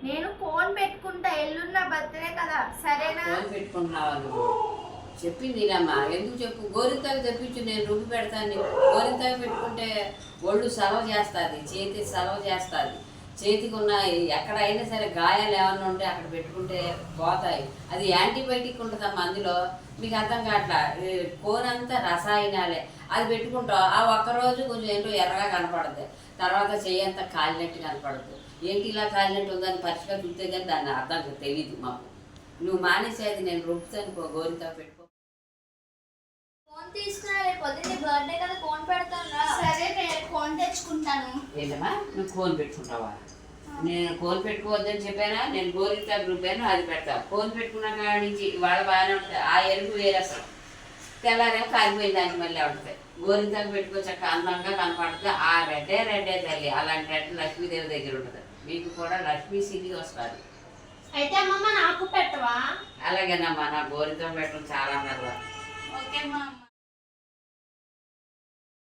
నేను కోన్ పెట్టుకుంటా, ఎల్లున్న బర్త్డే కదా. సరేనా? కోన్ పెట్టుకుంటున్నావా నువ్వు? చెప్పిందిలమ్మా, ఎందుకు చెప్పు. గోరింతాకు తెప్పించు, నేను రుబ్బి పెడతాను. గోరింతాకు పెట్టుకుంటే ఒళ్ళు సలవ చేస్తుంది, చేతి సలవ చేస్తుంది. చేతికి ఉన్న ఎక్కడైనా సరే గాయాలు ఏమన్నా ఉంటే అక్కడ పెట్టుకుంటే పోతాయి. అది యాంటీబయాటిక్ ఉంటుందమ్మా అందులో. మీకు అర్థం కావట్లా. కూరంతా రసాయనాలే. అది పెట్టుకుంటావు, ఆ ఒక్కరోజు కొంచెం ఏంటో ఎర్రగా కనపడుతుంది, తర్వాత చెయ్యంతా కాలినట్టు కనపడదు. ఏంటి ఇలా కాలినట్టు ఉందని పరీక్షగా చూస్తే కానీ దాన్ని అర్థం తెలియదు మాకు. నువ్వు మానేసేది, నేను రుబ్బుతాను గోరింతాకు పెట్టుకో. ఫోన్ తీసుకున్నా, రేపు పొద్దున్నే బర్త్డే కదా, కోన్ పెడతాను రా. సరే, నేను కోన్ తెచ్చుకుంటాను. ఏంటమ్మా, నువ్వు కోన్ పెట్టుకుంటావా? నేను కోన్ పెట్టుకోవద్దని చెప్పానా? నేను గోరింతాకు రుబ్బాను, అది పెడతాను. కోన్ పెట్టుకున్న కాడి నుంచి వాళ్ళ బాగానే ఉంటుంది. ఆ ఎరుపు వేరే అసలు తెల్లారేమో కాలిపోయిన దానికి మళ్ళీ ఉంటుంది. గోరింతాకు పెట్టుకోవచ్చాక అందంగా కనపడుతుంది. ఆ రెడ్డే తల్లి. అలాంటి రెడ్డి లక్ష్మీదేవి దగ్గర ఉంటుంది. మీకు కూడా లక్ష్మీ సిద్ధి వస్తుంది. అయితే అమ్మమ్మ నాకు పెట్టవా? అలాగేనమ్మా, నా గోరింతాకు పెట్టడం చాలా నర్వ. ఓకే అమ్మ.